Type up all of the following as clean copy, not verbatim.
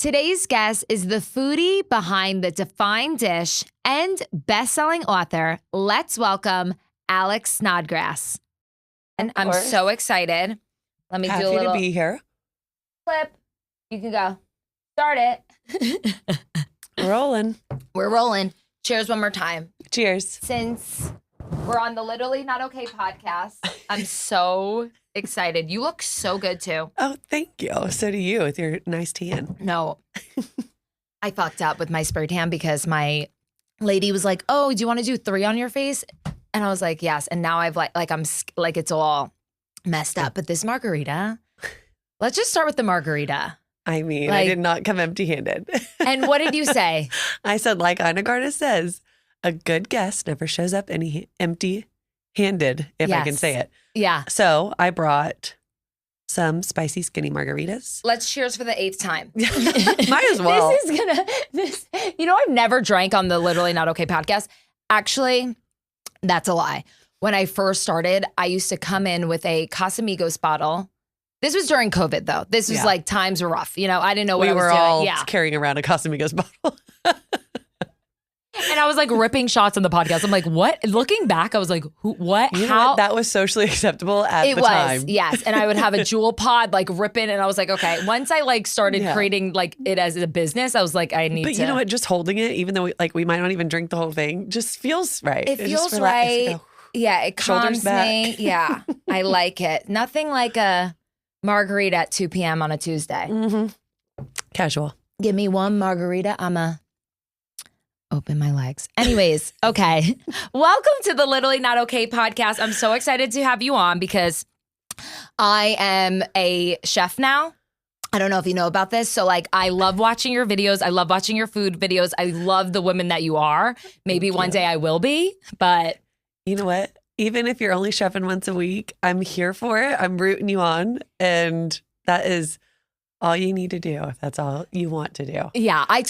Today's guest is the foodie behind the defined dish and best-selling author. Let's welcome Alex Snodgrass. And I'm so excited. Let me Happy do a little to be here. clip. You can go. Start it. Rolling. We're rolling. Cheers one more time. Cheers. Since we're on the Literally Not Okay podcast, I'm so excited. You look so good too. Oh, thank you. So do you with your nice tan. No, I fucked up with my spray tan because my lady was like, "Oh, do you want to do 3 on your face?" And I was like, "Yes." And now I've I'm it's all messed up. But this margarita, let's just start with the margarita. I mean, I did not come empty-handed. And what did you say? I said, like Ina Garda says, a good guest never shows up empty-handed, if I can say it. Yeah. So I brought some spicy skinny margaritas. Let's cheers for the 8th time. Might as well. I've never drank on the Literally Not Okay podcast. Actually, that's a lie. When I first started, I used to come in with a Casamigos bottle. This was during COVID, though. This was like times were rough. I didn't know what I was doing. We were all carrying around a Casamigos bottle. And I was like ripping shots on the podcast. I'm like, what? Looking back, I was like, what? How? That was socially acceptable at the time. It was, yes. And I would have a Jewel pod like ripping. And I was like, okay. Once I started creating it as a business, I was like, I need to. But you know what? Just holding it, even though we might not even drink the whole thing, just feels right. It feels right. Yeah, it calms me. Yeah, I like it. Nothing like a margarita at 2 p.m. on a Tuesday. Mm-hmm. Casual. Give me one margarita. I'ma open my legs. Anyways, okay. Welcome to the Literally Not Okay podcast. I'm so excited to have you on because I am a chef now. I don't know if you know about this. So I love watching your videos. I love watching your food videos. I love the woman that you are. Maybe one day I will be, but you know what? Even if you're only chefing once a week, I'm here for it. I'm rooting you on. And that is all you need to do if that's all you want to do. Yeah. I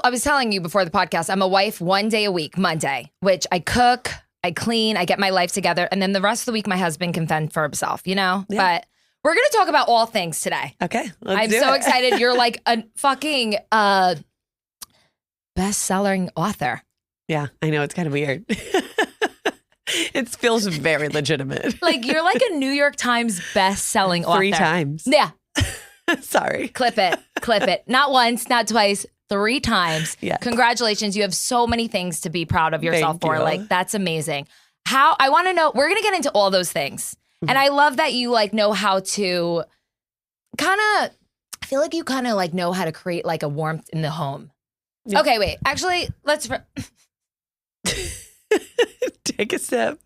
was telling you before the podcast, I'm a wife 1 day a week, Monday, which I cook, I clean, I get my life together. And then the rest of the week, my husband can fend for himself, Yeah. But we're going to talk about all things today. Okay. I'm so excited. You're like a fucking best-selling author. Yeah. I know. It's kind of weird. It feels very legitimate. You're like a New York Times best-selling author. 3 times. Yeah. Sorry. Clip it. Not once, not twice, 3 times. Yeah. Congratulations. You have so many things to be proud of yourself Thank for. you. That's amazing. I want to know, we're going to get into all those things. Mm-hmm. And I love that you know how to I feel like you know how to create a warmth in the home. Yeah. Okay, wait. Actually, let's take a sip.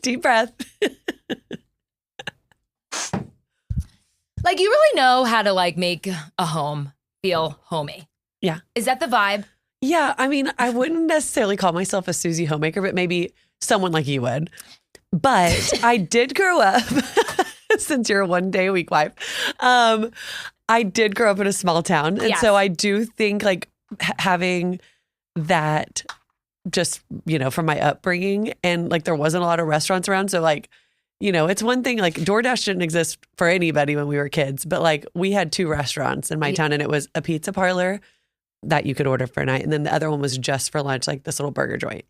Deep breath. You really know how to make a home feel homey. Yeah. Is that the vibe? Yeah. I mean, I wouldn't necessarily call myself a Susie homemaker, but maybe someone like you would. But I did grow up, since you're a 1 day a week wife, I did grow up in a small town. And so I do think having that just, from my upbringing and there wasn't a lot of restaurants around. So it's one thing, DoorDash didn't exist for anybody when we were kids, but we had 2 restaurants in my town, and it was a pizza parlor that you could order for a night. And then the other one was just for lunch, this little burger joint.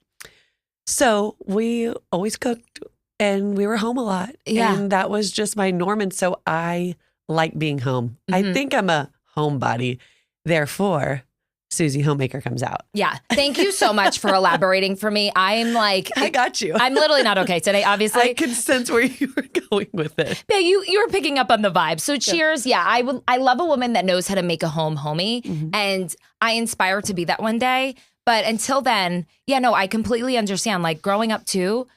So we always cooked and we were home a lot. Yeah. And that was just my norm. And so I like being home. Mm-hmm. I think I'm a homebody. Therefore, Susie Homemaker comes out. Yeah. Thank you so much for elaborating for me. I'm I got you. I'm literally not okay today, obviously. I can sense where you were going with it. Yeah, you were picking up on the vibe. So cheers. Yeah, I love a woman that knows how to make a home homey. Mm-hmm. And I aspire to be that one day. But until then, I completely understand. Growing up too,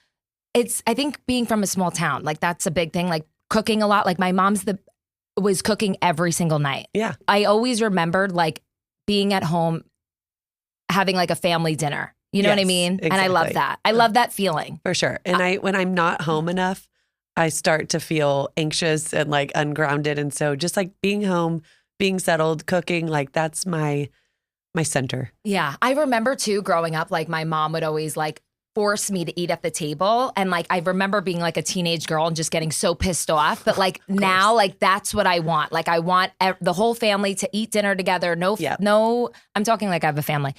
I think being from a small town, that's a big thing. Cooking a lot. My mom's was cooking every single night. Yeah. I always remembered being at home, having a family dinner. You know what I mean? Exactly. And I love that. I love that feeling. For sure. And when I'm not home enough, I start to feel anxious and ungrounded. And so just being home, being settled, cooking, that's my center. Yeah. I remember too, growing up, my mom would always force me to eat at the table. And like, I remember being like a teenage girl and just getting so pissed off. But like now, like that's what I want. Like I want the whole family to eat dinner together. No, I'm talking like I have a family.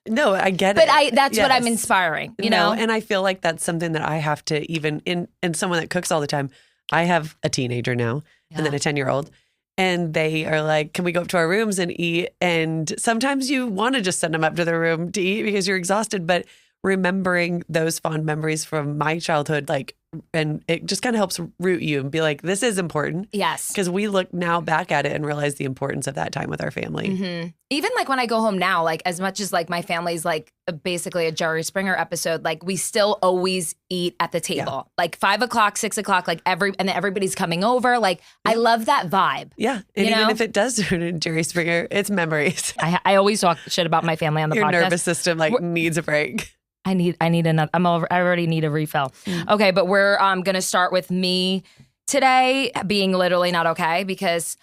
No, I get it. But that's what I'm inspiring, you know? And I feel like that's something that I have to even, in someone that cooks all the time. I have a teenager now and then a 10-year-old. And they are like, can we go up to our rooms and eat? And sometimes you want to just send them up to their room to eat because you're exhausted. But remembering those fond memories from my childhood, like, and it just kind of helps root you and be like, this is important. Yes. Because we look now back at it and realize the importance of that time with our family. Mm-hmm. Even like when I go home now, like as much as like my family's like basically a Jerry Springer episode, like we still always eat at the table. Like 5 o'clock, 6 o'clock, like and then everybody's coming over. Like I love that vibe. Yeah. And even if it does turn into Jerry Springer, it's memories. I always talk shit about my family on the podcast. Your nervous system like needs a break. I need another. I already need a refill. Okay, but we're going to start with me today being literally not okay because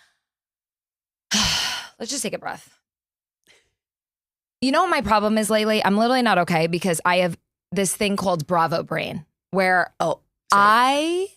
let's just take a breath. You know what my problem is lately? I'm literally not okay because I have this thing called Bravo brain where I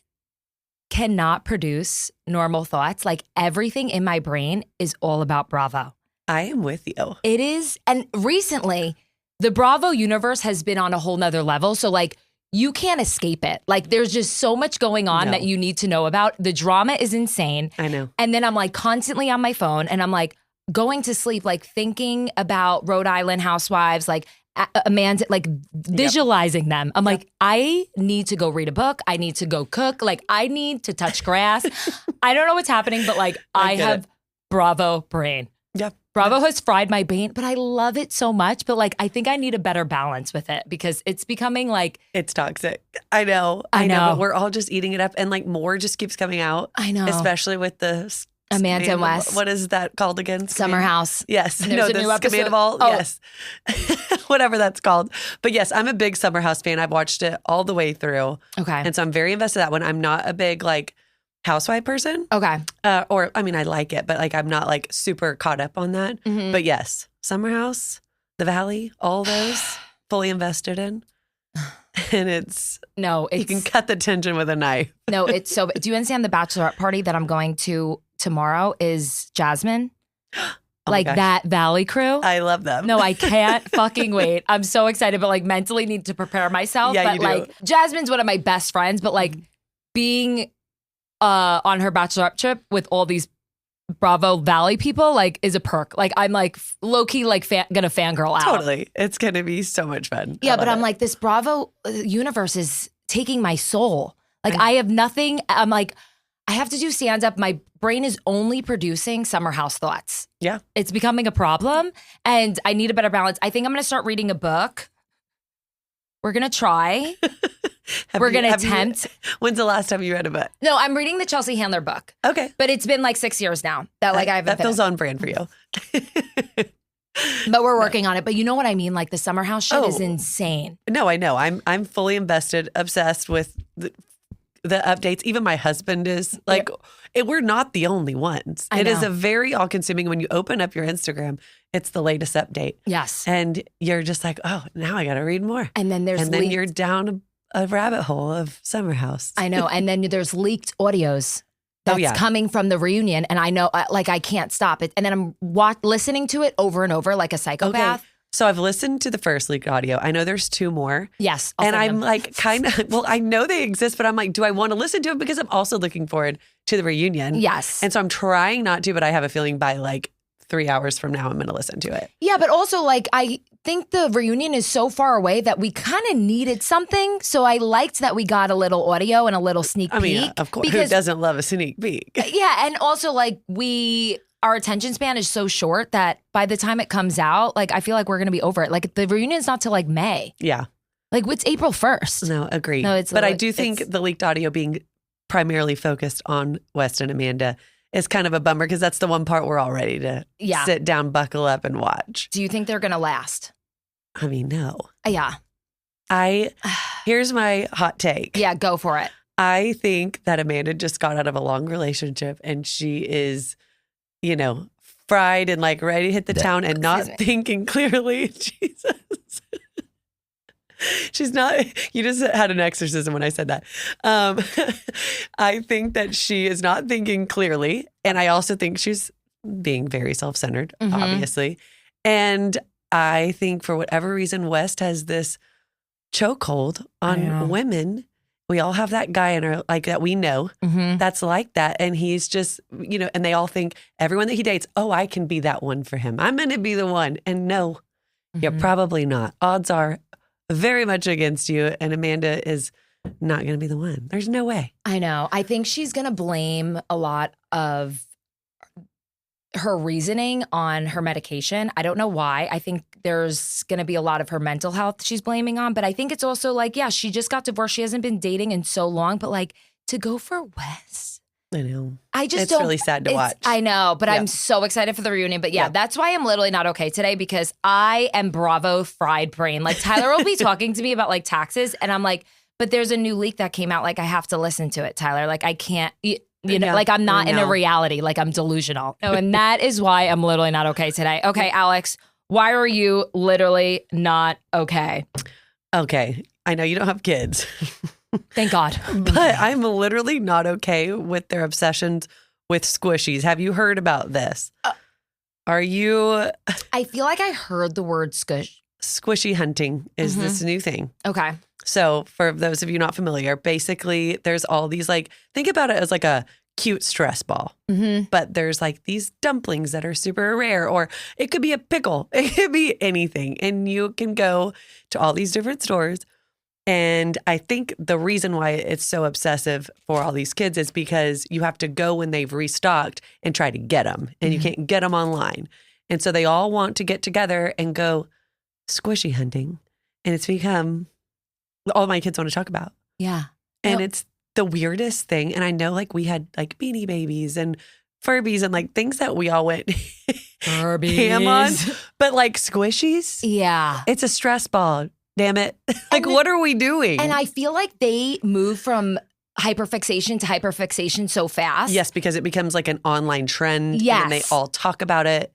cannot produce normal thoughts. Like everything in my brain is all about Bravo. I am with you. It is. And recently, the Bravo universe has been on a whole nother level. So like you can't escape it. Like there's just so much going on that you need to know about. The drama is insane. I know. And then I'm like constantly on my phone and I'm like going to sleep, like thinking about Rhode Island housewives, like Amanda, like visualizing them. I'm like, I need to go read a book. I need to go cook. Like I need to touch grass. I don't know what's happening, but like I have Bravo brain. Yep. Bravo has fried my brain, but I love it so much. But like, I think I need a better balance with it because it's becoming like... It's toxic. I know. But we're all just eating it up. And like more just keeps coming out. I know. Especially with the... Amanda and Wes. What is that called again? Summer House. Yes. There's a new episode. Yes. Whatever that's called. But yes, I'm a big Summer House fan. I've watched it all the way through. Okay. And so I'm very invested in that one. I'm not a big like housewife person. Okay. Or I mean, I like it, but like I'm not like super caught up on that. Mm-hmm. But yes, Summer House, The Valley, all those fully invested in. And you can cut the tension with a knife. No, it's so. Do you understand the bachelorette party that I'm going to tomorrow is Jasmine? Like that Valley crew. I love them. No, I can't fucking wait. I'm so excited, but like mentally need to prepare myself. Yeah, but you do. Like Jasmine's one of my best friends, but like being on her bachelorette trip with all these Bravo Valley people like is a perk. Like I'm like low key like gonna fangirl out. Totally. It's gonna be so much fun. Yeah, but I'm like this Bravo universe is taking my soul. Like I have nothing. I'm like I have to do stand up. My brain is only producing Summer House thoughts. Yeah. It's becoming a problem and I need a better balance. I think I'm going to start reading a book. We're going to try. We're going to attempt. When's the last time you read a book? No, I'm reading the Chelsea Handler book. Okay. But it's been like 6 years now that like I haven't That feels on brand for you. But we're working on it. But you know what I mean? Like the Summer House shit is insane. No, I know. I'm fully invested, obsessed with the updates. Even my husband is like, we're not the only ones. It is a very all-consuming. When you open up your Instagram, it's the latest update. Yes. And you're just like, oh, now I got to read more. And then then you're down a rabbit hole of Summer House. I know. And then there's leaked audios that's coming from the reunion. And I know, like, I can't stop it. And then I'm listening to it over and over like a psychopath. Okay. So I've listened to the first leaked audio. I know there's 2 more. Yes. And I'm like kind of, well, I know they exist, but I'm like, do I want to listen to it? Because I'm also looking forward to the reunion. Yes. And so I'm trying not to, but I have a feeling by like 3 hours from now, I'm going to listen to it. Yeah, but also like I think the reunion is so far away that we kind of needed something. So I liked that we got a little audio and a little sneak peek. I mean, of course, who doesn't love a sneak peek? Yeah. And also like our attention span is so short that by the time it comes out, like I feel like we're going to be over it. Like the reunion's not till like May. Yeah. Like it's April 1st. No, agree. No, but I do think the leaked audio being primarily focused on West and Amanda is kind of a bummer because that's the one part we're all ready to sit down, buckle up and watch. Do you think they're going to last? I mean, no. Yeah. Here's my hot take. Yeah, go for it. I think that Amanda just got out of a long relationship and she is, fried and like ready to hit the town and not thinking clearly. Jesus. She's not, you just had an exorcism when I said that. I think that she is not thinking clearly. And I also think she's being very self-centered, obviously. And I think for whatever reason, West has this chokehold on women. We all have that guy in our, like, that we know that's like that. And he's just, and they all think, everyone that he dates, oh, I can be that one for him. I'm going to be the one. And no, you're probably not. Odds are very much against you. And Amanda is not going to be the one. There's no way. I know. I think she's going to blame a lot of her reasoning on her medication. I don't know why. I think there's going to be a lot of her mental health she's blaming on. But I think it's also like, yeah, she just got divorced. She hasn't been dating in so long. But like, to go for Wes. I know. It's really sad to watch. I know, but I'm so excited for the reunion. But that's why I'm literally not okay today, because I am Bravo fried brain. Like, Tyler will be talking to me about like taxes, and I'm like, but there's a new leak that came out. Like, I have to listen to it, Tyler. Like, I can't, like, I'm not in a reality. Like, I'm delusional. No, and that is why I'm literally not okay today. Okay, Alex, why are you literally not okay? Okay, I know you don't have kids. Thank God. But I'm literally not okay with their obsessions with squishies. Have you heard about this? Are you? I feel like I heard the word squishy hunting is this new thing. Okay. So for those of you not familiar, basically there's all these, like, think about it as like a cute stress ball. But there's like these dumplings that are super rare, or it could be a pickle. It could be anything. And you can go to all these different stores. And I think the reason why it's so obsessive for all these kids is because you have to go when they've restocked and try to get them, and you can't get them online. And so they all want to get together and go squishy hunting. And it's become all my kids want to talk about. Yeah. And it's the weirdest thing. And I know, like, we had like Beanie Babies and Furbies and like things that we all went ham on. But like squishies, it's a stress ball. Damn it. Like, what are we doing? And I feel like they move from hyperfixation to hyperfixation so fast. Yes, because it becomes like an online trend. Yes. And they all talk about it.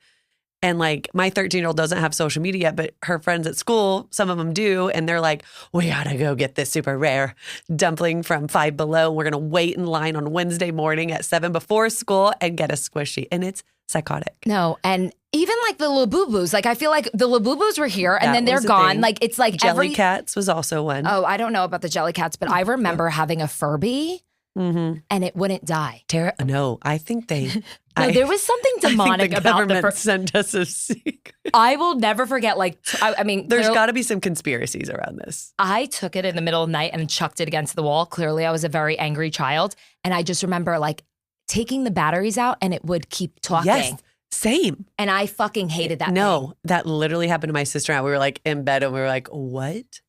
And like, my 13-year-old doesn't have social media, but her friends at school, some of them do. And they're like, we gotta go get this super rare dumpling from Five Below. We're gonna wait in line on Wednesday morning at 7 before school and get a squishy. And it's psychotic. No, and even like the Labubus, like I feel like the Labubus were here and then they're gone. Thing. Like, it's like Jelly Cats was also one. Oh, I don't know about the Jelly Cats, but I remember having a Furby and it wouldn't die. No, I think they... No, there was something demonic about the government sent us a secret. I will never forget, like, I mean... There's got to be some conspiracies around this. I took it in the middle of the night and chucked it against the wall. Clearly, I was a very angry child. And I just remember, like, taking the batteries out and it would keep talking. Yes, same. And I fucking hated that No, thing. that literally happened to my sister and I. We were, like, in bed and we were like, what?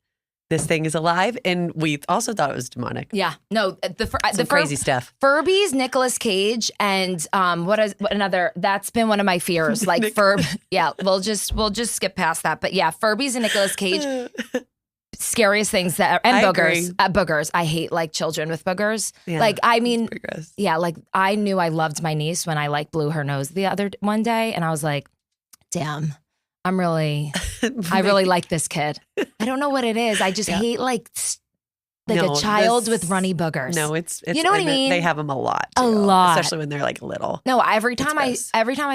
This thing is alive, and we also thought it was demonic. Yeah, no, the crazy stuff. Furbies, Nicolas Cage, and what another? That's been one of my fears. Like yeah, we'll just skip past that. But yeah, Furbies and Nicolas Cage, scariest things that and boogers. Boogers. I hate like children with boogers. Yeah, like, I mean, yeah, like I knew I loved my niece when I like blew her nose one day, and I was like, damn. I really like this kid. I don't know what it is. I just hate like a child with runny boogers. No, it's you know what I mean? They have them a lot. Too, a lot. Especially when they're like little. No, every time I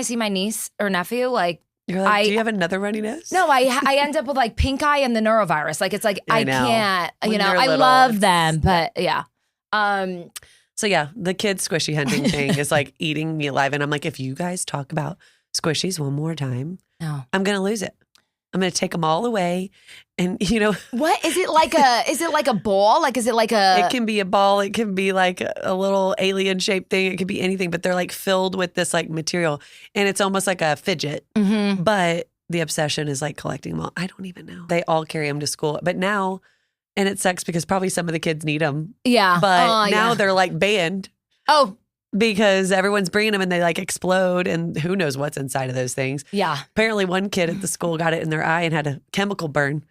see my niece or nephew, like, you're like, do you have another runny nose? No, I end up with like pink eye and the neurovirus. Like, it's like, I can't, when I love them, but yeah. So yeah, the kid squishy hunting thing is like eating me alive. And I'm like, if you guys talk about squishies one more time, no, I'm going to lose it. I'm going to take them all away. And what is it like a ball? Like, is it like it can be a ball. It can be like a little alien shaped thing. It could be anything, but they're like filled with this like material and it's almost like a fidget, but the obsession is like collecting them all. I don't even know. They all carry them to school, but now, and it sucks because probably some of the kids need them. Yeah. But now they're like banned. Oh, because everyone's bringing them and they like explode and who knows what's inside of those things. Yeah. Apparently one kid at the school got it in their eye and had a chemical burn.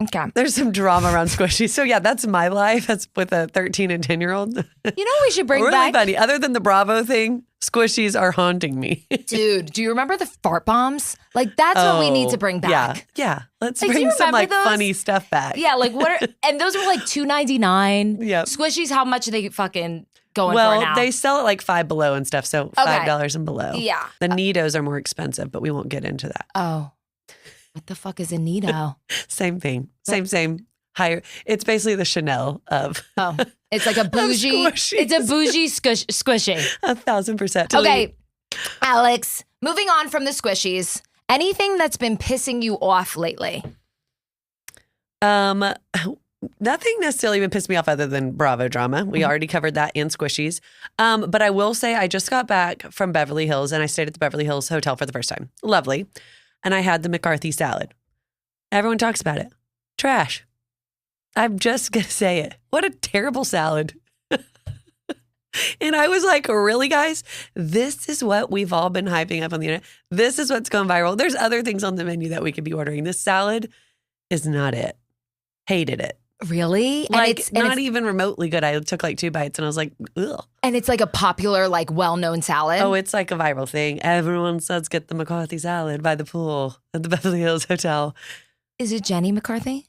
Okay. There's some drama around squishies. So yeah, that's my life. That's with a 13 and 10-year-old. You know what we should bring really back? funny. Other than the Bravo thing, squishies are haunting me. Dude, do you remember the fart bombs? Like, that's what we need to bring back. Yeah. Let's Like, do bring you some remember those? funny stuff back. Yeah, like what are, and those were like $2.99. Yep. Squishies, how much are they fucking going for Well, now? they sell it like $5 below and stuff. So $5 and below. Yeah. The Nidos are more expensive, but we won't get into that. Oh. What the fuck is a Nido? Same thing. Same. Higher. It's basically the Chanel of. Oh, it's like a bougie. squishies. It's a bougie squishy. 1,000%. Okay, Alex. Moving on from the squishies. Anything that's been pissing you off lately? Nothing necessarily been pissed me off other than Bravo drama. We already covered that and squishies. But I will say I just got back from Beverly Hills and I stayed at the Beverly Hills Hotel for the first time. Lovely. And I had the McCarthy salad. Everyone talks about it. Trash. I'm just going to say it. What a terrible salad. And I was like, really, guys? This is what we've all been hyping up on the internet. This is what's going viral. There's other things on the menu that we could be ordering. This salad is not it. Hated it. Really? Like, it's not even remotely good. I took like 2 bites and I was like, ugh. And it's like a popular, like, well-known salad? Oh, it's like a viral thing. Everyone says get the McCarthy salad by the pool at the Beverly Hills Hotel. Is it Jenny McCarthy?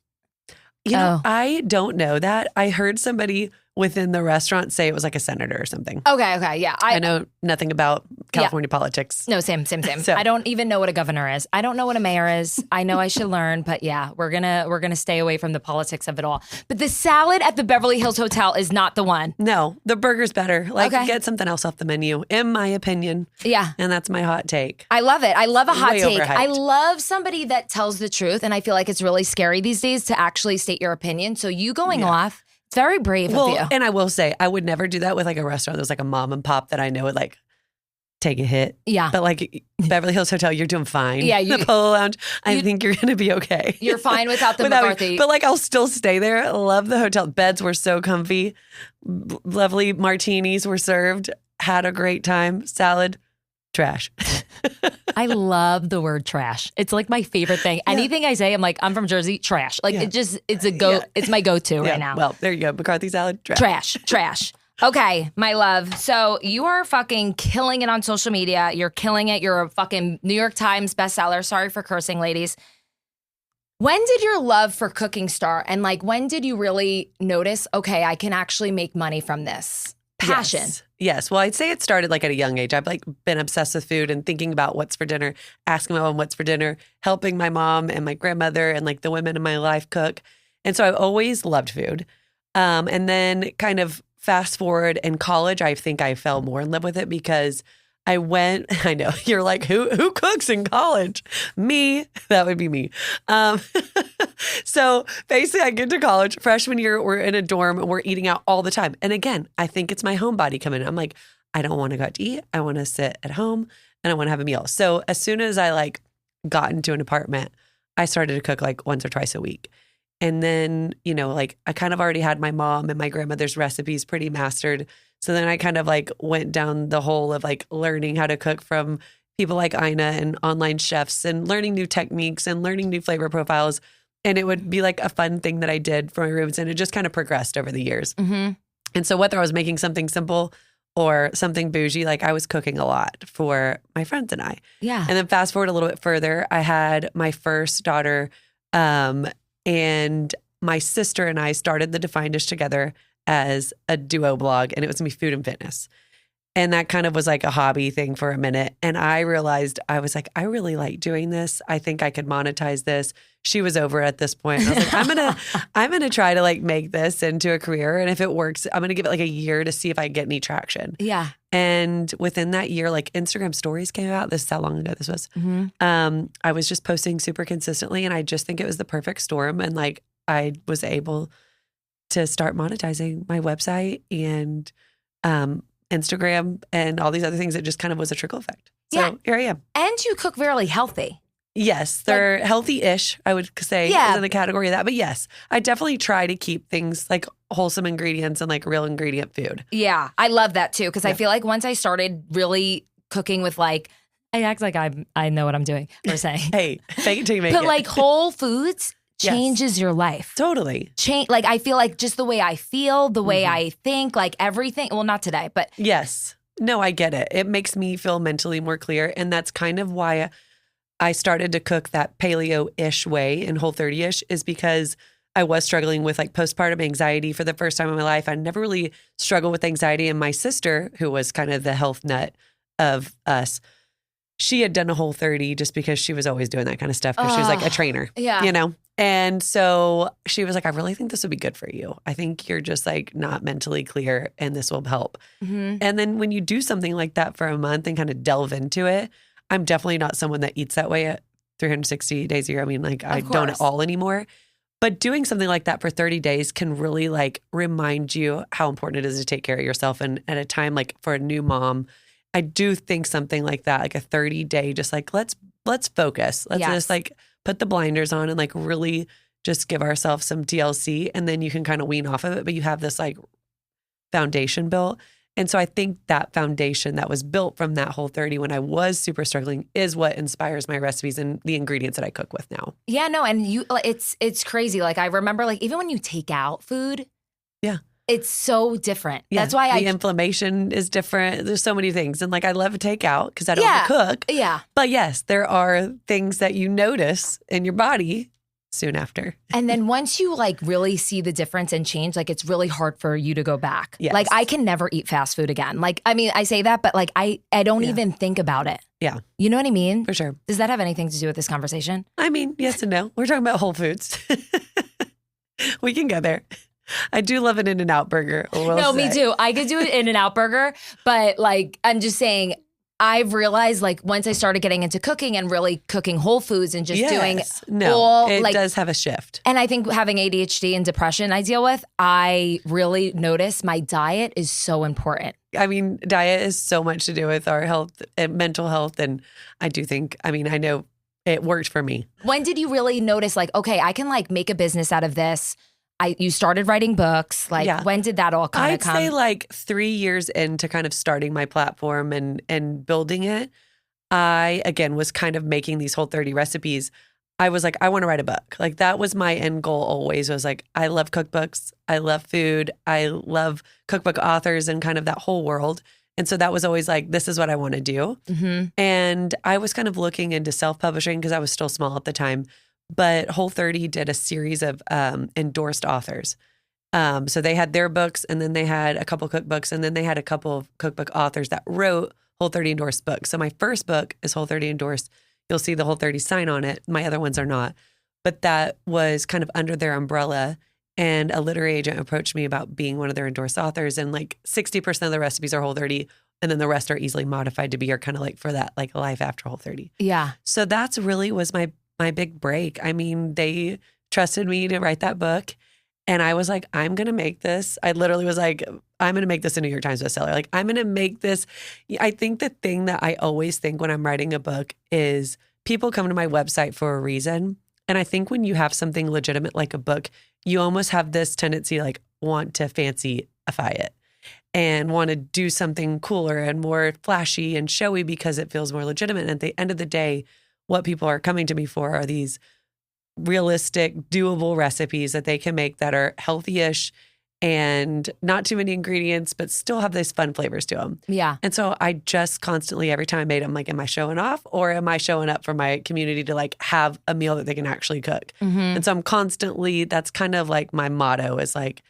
You know, I don't know that. I heard somebody within the restaurant say it was like a senator or something. Okay, yeah. I know nothing about California politics. No, same. So- I don't even know what a governor is. I don't know what a mayor is. I know I should learn, but yeah, we're gonna stay away from the politics of it all. But the salad at the Beverly Hills Hotel is not the one. No, the burger's better. Like, Okay. get something else off the menu, in my opinion. Yeah. And that's my hot take. I love it. I love a hot Way take. overhyped. I love somebody that tells the truth, and I feel like it's really scary these days to actually state your opinion. So you going off, it's very brave of you. And I will say, I would never do that with like a restaurant that was like a mom and pop that I know would like take a hit. Yeah. But like Beverly Hills Hotel, you're doing fine. Yeah, the Polo Lounge, I think you're going to be okay. You're fine without the Without me. McCarthy. But like, I'll still stay there. Love the hotel. Beds were so comfy. Lovely martinis were served. Had a great time. Salad, trash. I love the word trash. It's like my favorite thing. Anything I say, I'm like, I'm from Jersey, trash. Like it's a go. Yeah. It's my go-to right now. Well, there you go. McCarthy salad, trash. Trash. Okay, my love. So you are fucking killing it on social media. You're killing it. You're a fucking New York Times bestseller. Sorry for cursing, ladies. When did your love for cooking start? And like, when did you really notice, okay, I can actually make money from this? Passion. Yes. Well, I'd say it started like at a young age. I've like been obsessed with food and thinking about what's for dinner, asking my mom what's for dinner, helping my mom and my grandmother and like the women in my life cook. And so I've always loved food. And then kind of fast forward in college, I think I fell more in love with it because I know you're like, who cooks in college? Me, that would be me. So basically I get to college, freshman year, we're in a dorm and we're eating out all the time. And again, I think it's my homebody coming in. I'm like, I don't want to go out to eat. I want to sit at home and I want to have a meal. So as soon as I like got into an apartment, I started to cook like once or twice a week. And then, you know, like I kind of already had my mom and my grandmother's recipes pretty mastered. So then I kind of like went down the hole of like learning how to cook from people like Ina and online chefs and learning new techniques and learning new flavor profiles. And it would be like a fun thing that I did for my rooms. And it just kind of progressed over the years. Mm-hmm. And so whether I was making something simple or something bougie, like I was cooking a lot for my friends and I. Yeah. And then fast forward a little bit further, I had my first daughter and my sister and I started the Defined Dish together as a duo blog, and it was gonna be food and fitness. And that kind of was like a hobby thing for a minute. And I realized, I was like, I really like doing this. I think I could monetize this. She was over at this point. And I was like, I'm gonna try to like make this into a career. And if it works, I'm gonna give it like a year to see if I get any traction. Yeah. And within that year, like Instagram stories came out. This is how long ago this was. Mm-hmm. I was just posting super consistently. And I just think it was the perfect storm. And like, I was able to start monetizing my website and Instagram and all these other things. It just kind of was a trickle effect. So here I am. And you cook really healthy. Yes, they're healthy-ish, I would say, is in the category of that. But yes, I definitely try to keep things like wholesome ingredients and like real ingredient food. Yeah, I love that too because I feel like once I started really cooking with like, I act like I know what I'm doing or saying. Hey, fake it till you make it. But like whole foods changes your life. Totally. Like, I feel like just the way I feel, the way I think, like everything. Well, not today, but. Yes. No, I get it. It makes me feel mentally more clear. And that's kind of why I started to cook that paleo-ish way and Whole30-ish, is because I was struggling with like postpartum anxiety for the first time in my life. I never really struggled with anxiety. And my sister, who was kind of the health nut of us, she had done a Whole30 just because she was always doing that kind of stuff because she was like a trainer, you know? And so she was like, I really think this would be good for you. I think you're just like not mentally clear and this will help. And then when you do something like that for a month and kind of delve into it, I'm definitely not someone that eats that way at 360 days a year. I mean, like I don't at all anymore. But doing something like that for 30 days can really like remind you how important it is to take care of yourself. And at a time like for a new mom, I do think something like that, like a 30-day, just like let's focus. Let's just like put the blinders on and like really just give ourselves some TLC, and then you can kind of wean off of it. But you have this like foundation built. And so I think that foundation that was built from that Whole30 when I was super struggling is what inspires my recipes and the ingredients that I cook with now. Yeah, no, and it's crazy. Like I remember, like even when you take out food, it's so different. Yeah, that's why the inflammation is different. There's so many things, and like I love takeout because I don't cook. Yeah, but yes, there are things that you notice in your body soon after. And then once you like really see the difference and change, like it's really hard for you to go back. Yes. Like I can never eat fast food again. Like, I mean, I say that, but like I don't even think about it. Yeah. You know what I mean? For sure. Does that have anything to do with this conversation? I mean, yes and no. We're talking about Whole Foods. We can go there. I do love an In-N-Out burger. No, me too. I could do an In-N-Out burger, but like, I'm just saying, I've realized like once I started getting into cooking and really cooking whole foods and just doing it does have a shift. And I think having ADHD and depression I deal with, I really notice my diet is so important. I mean, diet is so much to do with our health and mental health. And I do think, I mean, I know it worked for me. When did you really notice like, okay, I can like make a business out of this? You started writing books. Like, when did that all kind of come? I'd say like 3 years into kind of starting my platform and building it. I, again, was kind of making these Whole30 recipes. I was like, I want to write a book. Like that was my end goal always. I was like, I love cookbooks. I love food. I love cookbook authors and kind of that whole world. And so that was always like, this is what I want to do. And I was kind of looking into self-publishing because I was still small at the time. But Whole30 did a series of endorsed authors. So they had their books, and then they had a couple cookbooks, and then they had a couple of cookbook authors that wrote Whole30 endorsed books. So my first book is Whole30 endorsed. You'll see the Whole30 sign on it. My other ones are not. But that was kind of under their umbrella. And a literary agent approached me about being one of their endorsed authors. And like 60% of the recipes are Whole30, and then the rest are easily modified to be your kind of like for that like life after Whole30. Yeah. So that's really was my big break. I mean, they trusted me to write that book. And I was like, I'm going to make this. I literally was like, I'm going to make this a New York Times bestseller. Like, I'm going to make this. I think the thing that I always think when I'm writing a book is people come to my website for a reason. And I think when you have something legitimate like a book, you almost have this tendency like want to fancyify it and want to do something cooler and more flashy and showy because it feels more legitimate. And at the end of the day, what people are coming to me for are these realistic, doable recipes that they can make that are healthy-ish and not too many ingredients, but still have these fun flavors to them. Yeah. And so I just constantly, every time I made them, like, am I showing off or am I showing up for my community to like have a meal that they can actually cook? And so I'm constantly, that's kind of like my motto is like,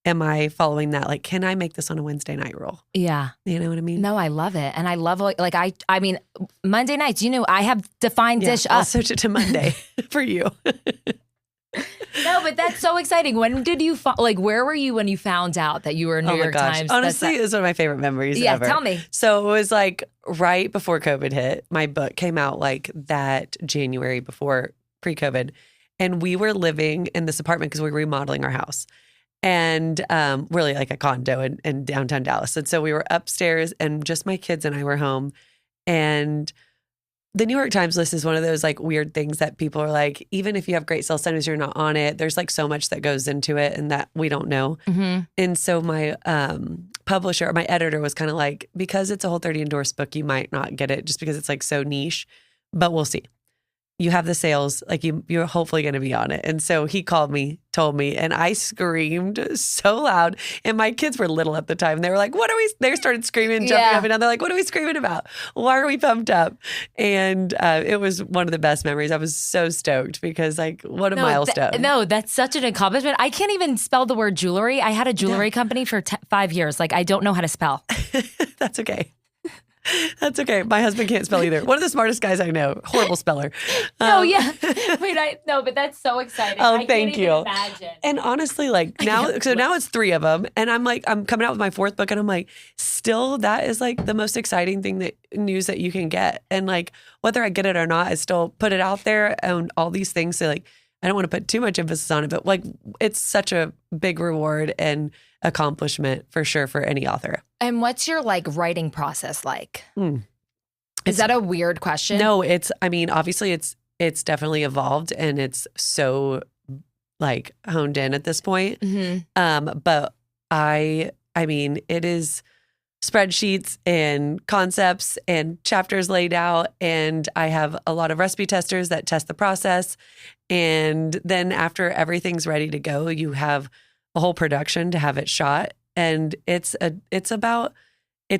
am I following that? Like, can I make this on a Wednesday night roll? Yeah. You know what I mean? No, I love it. And I love, like, I mean, Monday nights, you know, I have defined dish up. I'll switch it to Monday for you. No, but that's so exciting. When did you, like, where were you when you found out that you were New York Times? Honestly, it was one of my favorite memories ever. Yeah, tell me. So it was like right before COVID hit. My book came out like that January before pre-COVID. And we were living in this apartment because we were remodeling our house. And really like a condo in downtown Dallas. And so we were upstairs and just my kids and I were home. And the New York Times list is one of those like weird things that people are like, even if you have great sales, sometimes you're not on it. There's like so much that goes into it and that we don't know. And so my publisher or my editor was kind of like, because it's a Whole30 endorsed book, you might not get it just because it's like so niche, but we'll see. you have the sales, like you're hopefully going to be on it. And so he called me, told me, and I screamed so loud. And my kids were little at the time. They were like, they started screaming, jumping up and down. They're like, what are we screaming about? Why are we pumped up? And it was one of the best memories. I was so stoked because like, what a milestone. That's such an accomplishment. I can't even spell the word jewelry. I had a jewelry company for 5 years. Like I don't know how to spell. That's okay. That's okay. My husband can't spell either. One of the smartest guys I know. Horrible speller. But that's so exciting. Thank you. Even imagine. And honestly, like now it's 3 of them, and I'm coming out with my 4th book, and I'm like, still, that is like the most exciting news that you can get. And like, whether I get it or not, I still put it out there and all these things. So like, I don't want to put too much emphasis on it, but like, it's such a big reward and accomplishment for sure for any author. And what's your like writing process like? Is that a weird question? No, obviously it's definitely evolved and it's so like honed in at this point. But it is spreadsheets and concepts and chapters laid out, and I have a lot of recipe testers that test the process. And then after everything's ready to go, you have a whole production to have it shot. And it's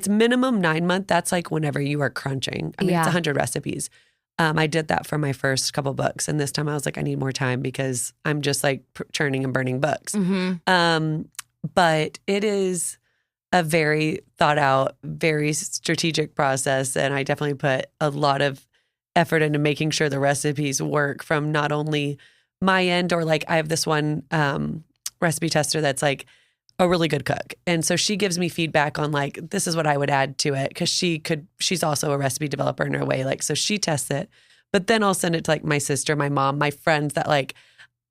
minimum 9 months. That's like whenever you are crunching. It's 100 recipes. I did that for my first couple books. And this time I was like, I need more time because I'm just like churning and burning books. But it is a very thought out, very strategic process. And I definitely put a lot of effort into making sure the recipes work from not only my end, or like I have this one recipe tester that's like a really good cook. And so she gives me feedback on like, this is what I would add to it. Cause she's also a recipe developer in her way. Like, so she tests it, but then I'll send it to like my sister, my mom, my friends that like,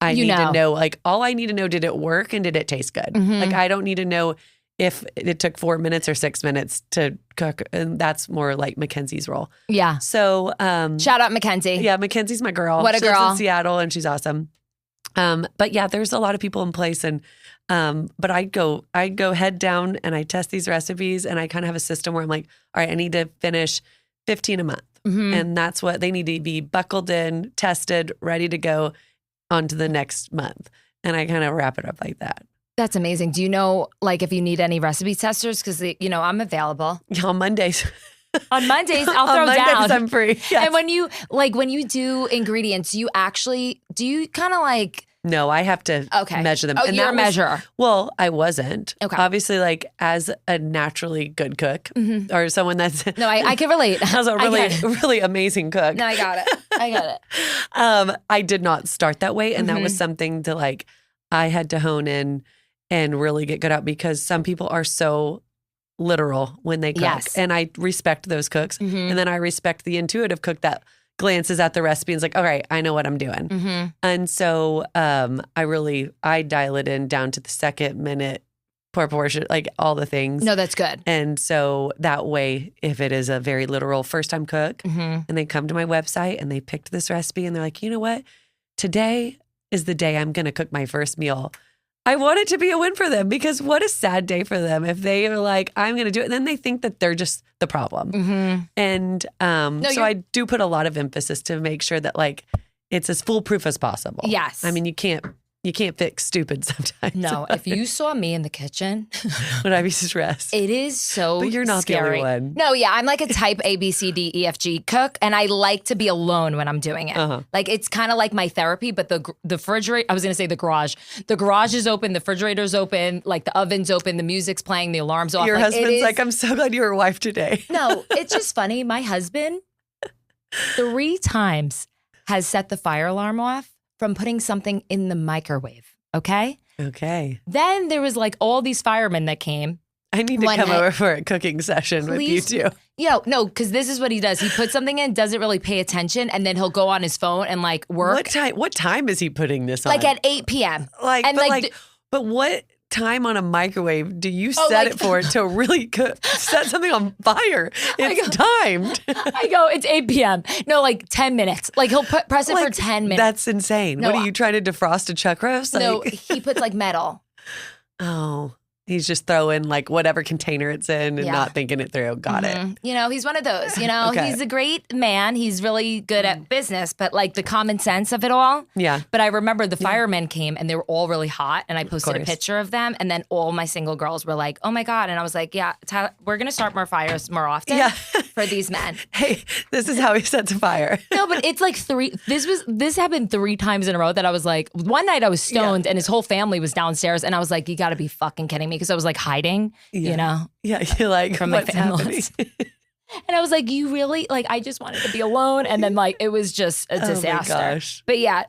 I need to know, like all I need to know, did it work and did it taste good? Like, I don't need to know if it took 4 minutes or 6 minutes to cook. And that's more like Mackenzie's role. Yeah. So, shout out Mackenzie. Yeah. Mackenzie's my girl. What a girl. She lives in Seattle and she's awesome. But yeah, there's a lot of people in place, and but I go head down and I test these recipes, and I kind of have a system where I'm like, all right, I need to finish 15 a month, and that's what they need to be buckled in, tested, ready to go on to the next month, and I kind of wrap it up like that. That's amazing. Do you know, like, if you need any recipe testers? Because I'm available on Mondays. On Mondays, I'll throw down. I'm free. Yes. And when you do ingredients, do you kind of like? No, I have to measure them. Oh, you're a measurer. Well, I wasn't. Okay. Obviously, like as a naturally good cook or someone that's no, I can relate. As a really amazing cook. No, I got it. I did not start that way, and that was something to like I had to hone in and really get good at, because some people are so literal when they cook. Yes. And I respect those cooks. And then I respect the intuitive cook that glances at the recipe and is like, all right, I know what I'm doing. And so I dial it in down to the second minute proportion, like all the things. No, that's good. And so that way, if it is a very literal first time cook and they come to my website and they picked this recipe and they're like, you know what? Today is the day I'm going to cook my first meal. I want it to be a win for them, because what a sad day for them if they are like, I'm going to do it. And then they think that they're just the problem. And so I do put a lot of emphasis to make sure that like it's as foolproof as possible. Yes. I mean, you can't fix stupid sometimes. No, if you saw me in the kitchen, would I be stressed? It is so But you're not scary. the only one. No, yeah, I'm like a type A, B, C, D, E, F, G cook, and I like to be alone when I'm doing it. Like it's kind of like my therapy, but the refrigerator, I was going to say the garage. The garage is open, the refrigerator's open, like the oven's open, the music's playing, the alarm's off. Your husband's like, I'm so glad you were a wife today. No, it's just funny. My husband 3 times has set the fire alarm off from putting something in the microwave. Okay. Then there was like all these firemen that came. I need to come over for a cooking session with you too. No, because this is what he does. He puts something in, doesn't really pay attention, and then he'll go on his phone and like work. What time is he putting this on? Like at 8 p.m. But what time on a microwave do you set it for to really set something on fire? It's timed. I go, it's 8 p.m. No, like 10 minutes. Like he'll press it for 10 minutes. That's insane. No, what are you trying to defrost a chuck roast? No, he puts like metal. Oh, He's just throwing like whatever container it's in and not thinking it through. Got it. You know, he's one of those, you know, Okay. he's a great man. He's really good at business, but like the common sense of it all. Yeah. But I remember the firemen came and they were all really hot and I posted a course. picture of them and then all my single girls were like, oh my God. And I was like, yeah, Tyler, we're going to start more fires more often for these men. Hey, this is how he sets a fire. No, but it's like this happened 3 times in a row that I was like, one night I was stoned and his whole family was downstairs and I was like, you got to be fucking kidding me because I was like hiding. You know? Yeah, you're like, from my what's happening? families. And I was like, you really, like, I just wanted to be alone. And then like, it was just a disaster. Oh my gosh. But yeah,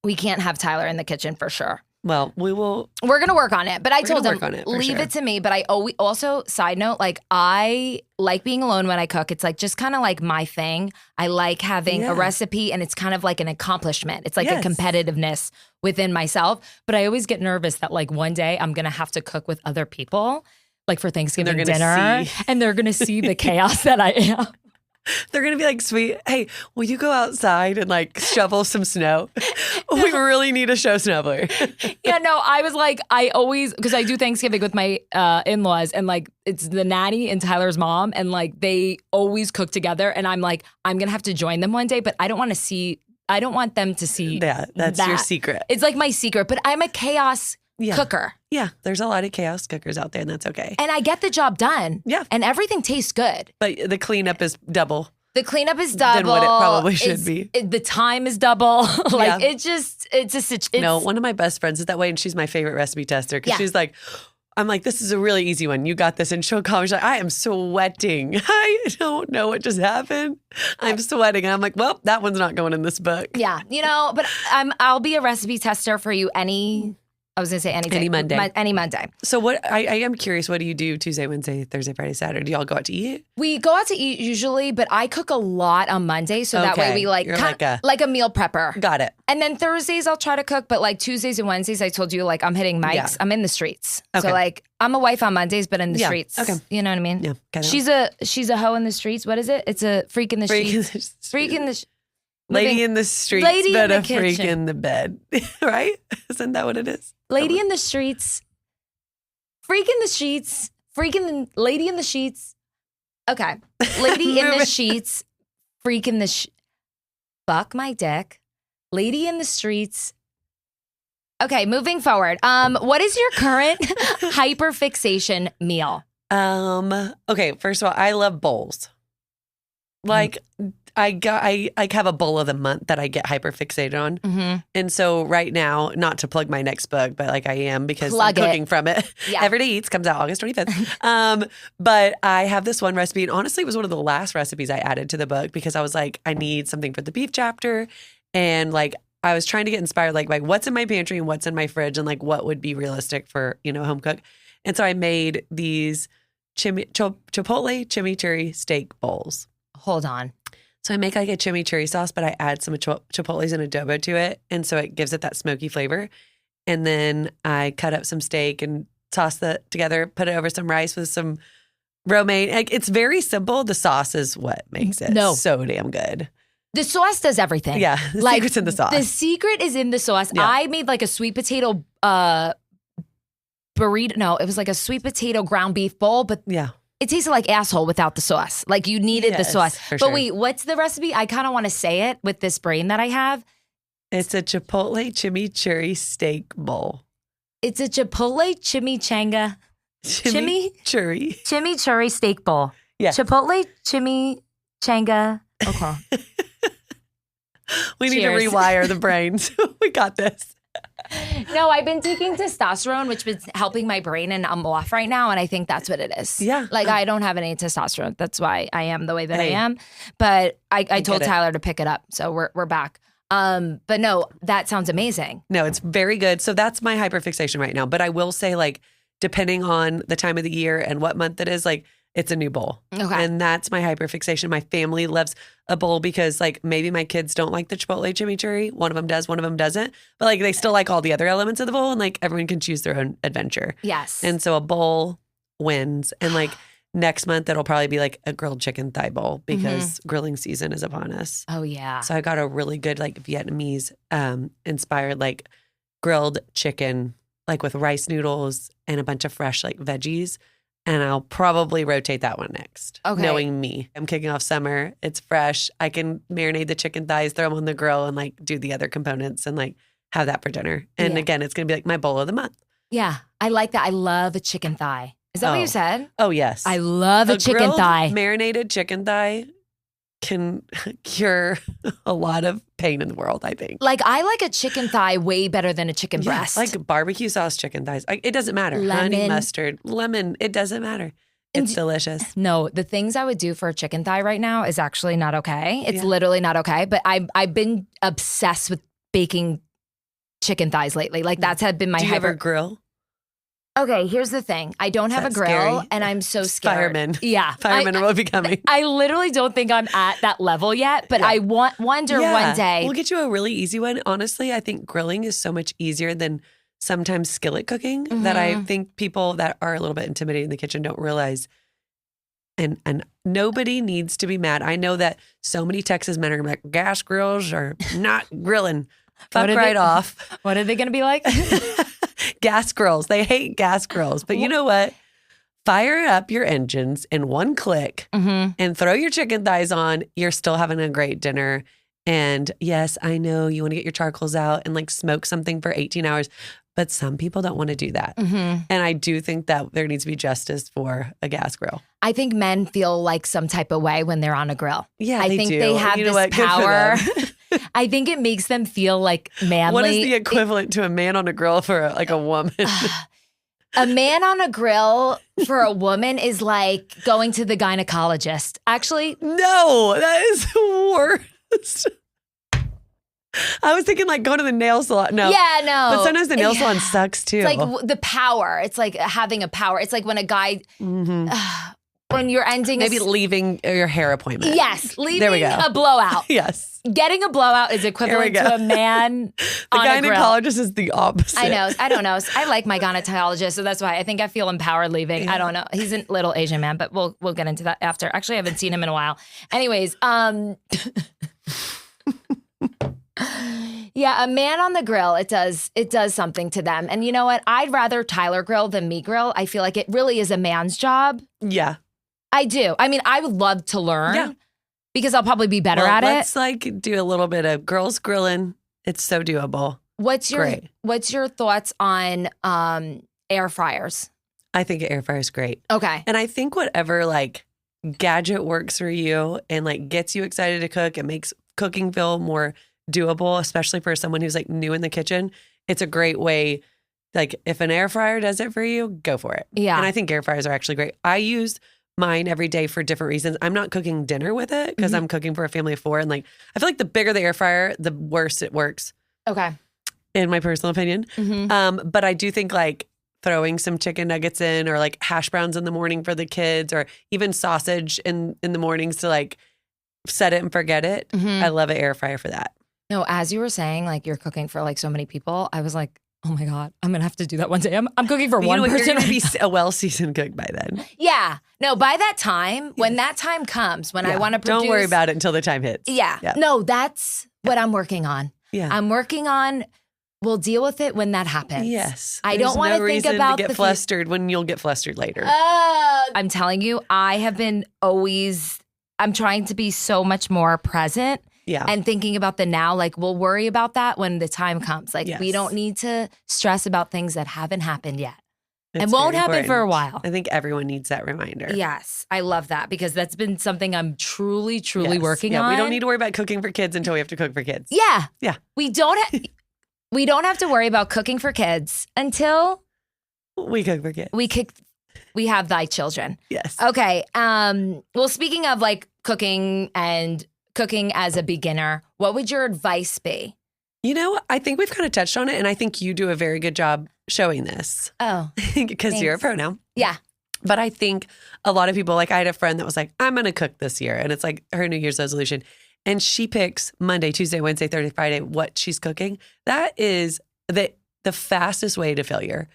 we can't have Tyler in the kitchen for sure. Well, we will. We're going to work on it. But I told him, work on it for leave sure. it to me. But I also, side note, like I like being alone when I cook. It's like just kind of like my thing. I like having a recipe and it's kind of like an accomplishment. It's like a competitiveness within myself. But I always get nervous that like one day I'm going to have to cook with other people, like for Thanksgiving dinner. And they're going to see the chaos that I am. They're going to be like, sweet, hey, will you go outside and like shovel some snow? We really need a show snoveler. Yeah, no, I was like, I always, because I do Thanksgiving with my in-laws and like it's the nanny and Tyler's mom and like they always cook together and I'm like, I'm going to have to join them one day, but I don't want them to see that's your secret. It's like my secret, but I'm a chaos cooker. Yeah, there's a lot of chaos cookers out there and that's okay. And I get the job done. Yeah. And everything tastes good. But the cleanup is double. The cleanup is double. Than what it probably should be. The time is double. Like No, one of my best friends is that way and she's my favorite recipe tester because she's like, I'm like, this is a really easy one. You got this. And she'll call me. She's like, I am sweating. I don't know what just happened. I'm sweating. And I'm like, well, that one's not going in this book. Yeah. You know, but I'll be a recipe tester for you I was going to say any day. Any Monday. Any Monday. So what, I am curious, what do you do Tuesday, Wednesday, Thursday, Friday, Saturday? Do y'all go out to eat? We go out to eat usually, but I cook a lot on Monday. So that way we like a meal prepper. Got it. And then Thursdays I'll try to cook, but like Tuesdays and Wednesdays, I told you like I'm hitting mics. Yeah. I'm in the streets. Okay. So like I'm a wife on Mondays, but in the streets. Okay. You know what I mean? Yeah. She's a hoe in the streets. What is it? It's a freak in the streets. Freak in the Lady in the streets, lady but in a freak in the bed. Right? Isn't that what it is? Lady in the streets, freak in the sheets, lady in the sheets. Okay. Lady in the sheets, freak in the fuck my dick. Lady in the streets. Okay, moving forward. What is your current hyperfixation meal? Okay, first of all, I love bowls. Like I have a bowl of the month that I get hyperfixated on. Mm-hmm. And so right now, not to plug my next book, but like I am because I'm cooking from it. Yeah. Everyday Eats comes out August 25th. But I have this one recipe and honestly it was one of the last recipes I added to the book because I was like, I need something for the beef chapter. And like, I was trying to get inspired, like what's in my pantry and what's in my fridge and like what would be realistic for, home cook. And so I made these Chipotle chimichurri steak bowls. Hold on. So I make like a chimichurri sauce, but I add some chipotles and adobo to it. And so it gives it that smoky flavor. And then I cut up some steak and toss that together, put it over some rice with some romaine. Like, it's very simple. The sauce is what makes it so damn good. The sauce does everything. Yeah. The secret's in the sauce. The secret is in the sauce. Yeah. I made like a sweet potato burrito. No, it was like a sweet potato ground beef bowl, but it tasted like asshole without the sauce. Like you needed the sauce. But wait, what's the recipe? I kind of want to say it with this brain that I have. It's a Chipotle chimichurri steak bowl. It's a Chipotle chimichanga. Chimichurri steak bowl. Yeah. Chipotle chimichanga. Okay. We need to rewire the brains. We got this. No, I've been taking testosterone, which is helping my brain, and I'm off right now, and I think that's what it is. Yeah. Like, I don't have any testosterone. That's why I am the way that I am. But I told Tyler to pick it up, so we're back. But no, that sounds amazing. No, it's very good. So that's my hyperfixation right now. But I will say, like, depending on the time of the year and what month it is, like, it's a new bowl. Okay. And that's my hyperfixation. My family loves a bowl because like maybe my kids don't like the Chipotle chimichurri. One of them does, one of them doesn't. But like they still like all the other elements of the bowl and like everyone can choose their own adventure. Yes. And so a bowl wins. And like next month it'll probably be like a grilled chicken thigh bowl because grilling season is upon us. Oh yeah. So I got a really good like Vietnamese inspired like grilled chicken like with rice noodles and a bunch of fresh like veggies. And I'll probably rotate that one next. Okay. Knowing me. I'm kicking off summer. It's fresh. I can marinate the chicken thighs, throw them on the grill and like do the other components and like have that for dinner. And again, it's going to be like my bowl of the month. Yeah. I like that. I love a chicken thigh. Is that what you said? Oh, yes. I love a chicken thigh. Marinated chicken thigh can cure a lot of pain in the world, I think. Like, I like a chicken thigh way better than a chicken breast. Like barbecue sauce chicken thighs. It doesn't matter. Lemon. Honey mustard, lemon. It doesn't matter. It's delicious. No, the things I would do for a chicken thigh right now is actually not okay. It's literally not okay. But I've been obsessed with baking chicken thighs lately. Like, that's had been my Do you ever grill? Okay, here's the thing. I don't have a grill, scary? and I'm so scared. Firemen. Yeah. Firemen will be coming. I literally don't think I'm at that level yet, but I wonder one day. We'll get you a really easy one. Honestly, I think grilling is so much easier than sometimes skillet cooking that I think people that are a little bit intimidated in the kitchen don't realize. And nobody needs to be mad. I know that so many Texas men are gonna be like, gas grills are not grilling. Fuck right off. What are they going to be like? Gas grills. They hate gas grills. But you know what? Fire up your engines in one click and throw your chicken thighs on. You're still having a great dinner. And yes, I know you want to get your charcoals out and like smoke something for 18 hours. But some people don't want to do that. And I do think that there needs to be justice for a gas grill. I think men feel like some type of way when they're on a grill. Yeah, I they think do. they have You know this what? Good for power. them. I think it makes them feel like manly. What is the equivalent to a man on a grill for a woman? A man on a grill for a woman is like going to the gynecologist. Actually, No, that is worst. I was thinking like going to the nail salon. No. yeah, no. But sometimes the nail salon sucks too. It's like the power. It's like having a power. It's like when a guy, when you're ending Maybe leaving your hair appointment. Yes, leaving There we go. a blowout. Yes. Getting a blowout is equivalent go. to a man The on a grill. gynecologist is the opposite. I know. I don't know. I like my gynecologist, so that's why I think I feel empowered leaving. Yeah. I don't know. He's a little Asian man, but we'll get into that after. Actually, I haven't seen him in a while. Anyways, yeah, a man on the grill, it does something to them. And you know what? I'd rather Tyler grill than me grill. I feel like it really is a man's job. Yeah. I do. I mean, I would love to learn because I'll probably be better at Let's it. like do a little bit of girls grilling. It's so doable. What's Great. your thoughts on air fryers? I think an air fryer is great. Okay. And I think whatever like gadget works for you and like gets you excited to cook, it makes cooking feel more doable, especially for someone who's like new in the kitchen. It's a great way. Like if an air fryer does it for you, go for it. Yeah. And I think air fryers are actually great. I use mine every day for different reasons. I'm not cooking dinner with it because I'm cooking for a family of 4. And like, I feel like the bigger the air fryer, the worse it works. Okay. In my personal opinion. But I do think like throwing some chicken nuggets in or like hash browns in the morning for the kids or even sausage in the mornings to like set it and forget it. I love an air fryer for that. No, as you were saying, like you're cooking for like so many people, I was like, oh my God, I'm going to have to do that one day. I'm cooking for one person. You're going to be a well-seasoned cook by then. Yeah. No, by that time, when that time comes, when I want to produce. Don't worry about it until the time hits. Yeah. No, that's what I'm working on. Yeah. I'm working on, we'll deal with it when that happens. Yes. I don't want to think about to get flustered when you'll get flustered later. I'm telling you, I have been I'm trying to be so much more present. Yeah. And thinking about the now, like we'll worry about that when the time comes. Like we don't need to stress about things that haven't happened yet. And won't happen for a while. I think everyone needs that reminder. Yes. I love that because that's been something I'm truly working on. We don't need to worry about cooking for kids until we have to cook for kids. Yeah. Yeah. We don't have to worry about cooking for kids until we cook for kids. We have thy children. Yes. Okay. Well, speaking of like cooking and cooking as a beginner, what would your advice be? You know, I think we've kind of touched on it, and I think you do a very good job showing this. Oh. Because you're a pro now. Yeah. But I think a lot of people, like I had a friend that was like, I'm going to cook this year. And it's like her New Year's resolution. And she picks Monday, Tuesday, Wednesday, Thursday, Friday, what she's cooking. That is the fastest way to failure.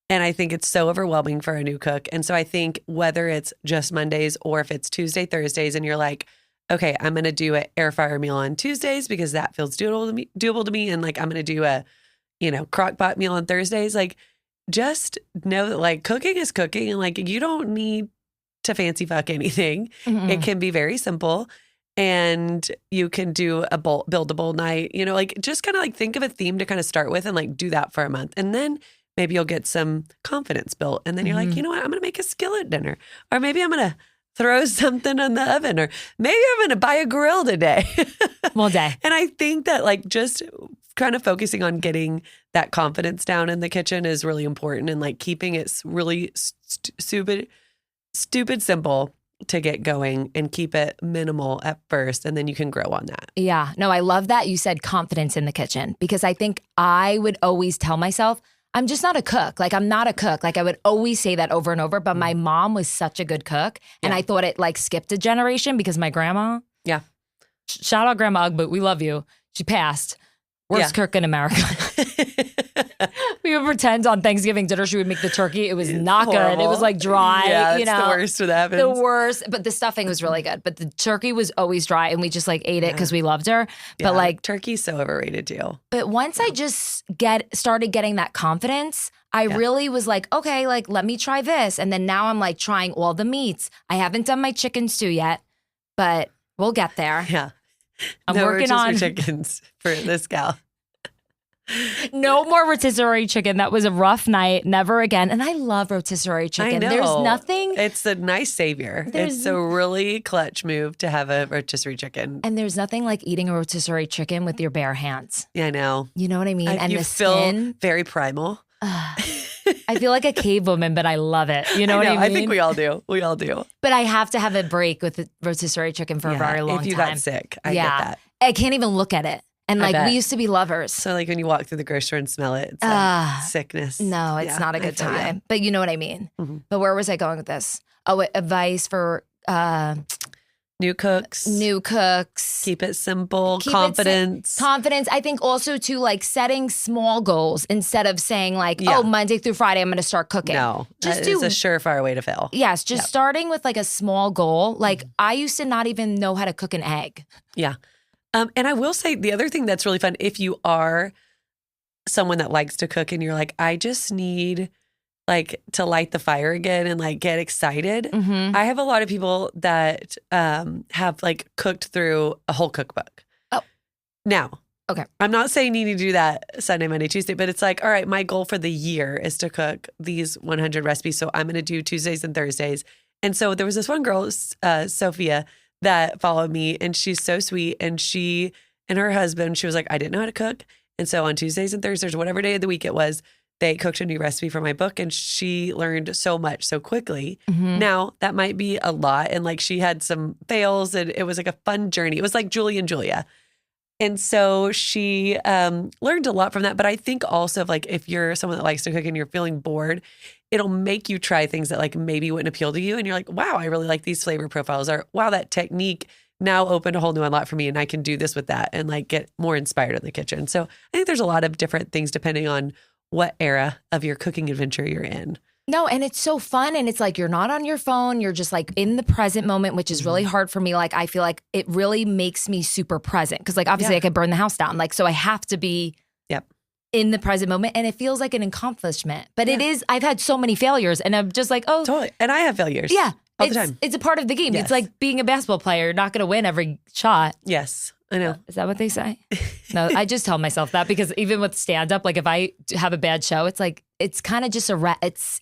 And I think it's so overwhelming for a new cook. And so I think whether it's just Mondays or if it's Tuesday, Thursdays, and you're like, okay, I'm going to do an air fryer meal on Tuesdays because that feels doable to me. And like, I'm going to do a, crock pot meal on Thursdays. Like just know that like cooking is cooking and like you don't need to fancy fuck anything. Mm-mm. It can be very simple and you can do a build a bowl night, you know, like just kind of like think of a theme to kind of start with and like do that for a month. And then maybe you'll get some confidence built. And then you're like, you know what, I'm going to make a skillet dinner, or maybe I'm going to throw something in the oven, or maybe I'm going to buy a grill today. Well, day. And I think that like just kind of focusing on getting that confidence down in the kitchen is really important, and like keeping it really stupid simple to get going and keep it minimal at first, and then you can grow on that. Yeah. No, I love that you said confidence in the kitchen, because I think I would always tell myself, I'm just not a cook. Like, I'm not a cook. Like, I would always say that over and over. But my mom was such a good cook. And I thought it like skipped a generation because my grandma. Yeah. Shout out Grandma Ugboot. We love you. She passed. Worst cook in America. We would pretend on Thanksgiving dinner she would make the turkey. It was not horrible. good. It was like dry. Yeah, you know, the worst when that happens. The worst. But the stuffing was really good. But the turkey was always dry, and we just like ate it because we loved her. Yeah, but like turkey's so overrated too. But once I just started getting that confidence, I really was like, okay, like let me try this. And then now I'm like trying all the meats. I haven't done my chicken stew yet, but we'll get there. Yeah. I'm working on chickens for this gal. No more rotisserie chicken. That was a rough night. Never again. And I love rotisserie chicken. I know. There's nothing. It's a nice savior. It's a really clutch move to have a rotisserie chicken. And there's nothing like eating a rotisserie chicken with your bare hands. Yeah, I know. You know what I mean? And you the feel skin. very primal. I feel like a cave woman, but I love it. You know what I mean? I think we all do. We all do. But I have to have a break with the rotisserie chicken for a very long time. If you got sick, I get that. I can't even look at it. And like we used to be lovers. So like when you walk through the grocery store and smell it, it's like sickness. No, it's not a good time. But you know what I mean. Mm-hmm. But where was I going with this? Oh, advice for new cooks. Keep it simple. Confidence. Confidence. I think also too, like setting small goals instead of saying like, oh, Monday through Friday, I'm going to start cooking. No, it's a surefire way to fail. Yes. Just starting with like a small goal. Like I used to not even know how to cook an egg. Yeah. And I will say the other thing that's really fun, if you are someone that likes to cook and you're like, I just need like to light the fire again and like get excited. Mm-hmm. I have a lot of people that have like cooked through a whole cookbook. Oh. Now, okay. I'm not saying you need to do that Sunday, Monday, Tuesday, but it's like, all right, my goal for the year is to cook these 100 recipes. So I'm going to do Tuesdays and Thursdays. And so there was this one girl, Sophia, that followed me, and she's so sweet. And she and her husband, she was like, I didn't know how to cook. And so on Tuesdays and Thursdays, whatever day of the week it was, they cooked a new recipe for my book, and she learned so much so quickly. Mm-hmm. Now, that might be a lot. And like she had some fails, and it was like a fun journey. It was like Julie and Julia. And so she learned a lot from that. But I think also like if you're someone that likes to cook and you're feeling bored, it'll make you try things that like maybe wouldn't appeal to you. And you're like, wow, I really like these flavor profiles, or wow, that technique now opened a whole new lot for me, and I can do this with that and like get more inspired in the kitchen. So I think there's a lot of different things depending on what era of your cooking adventure you're in. No, and it's so fun. And it's like you're not on your phone. You're just like in the present moment, which is really hard for me. Like I feel like it really makes me super present because like obviously I could burn the house down. Like so I have to be in the present moment, and it feels like an accomplishment. But it is, I've had so many failures, and I'm just like, oh. Totally. And I have failures. Yeah. All the time. It's a part of the game. Yes. It's like being a basketball player. You're not going to win every shot. Yes, I know. Is that what they say? No, I just tell myself that because even with stand-up, like if I have a bad show, it's like, it's kind of just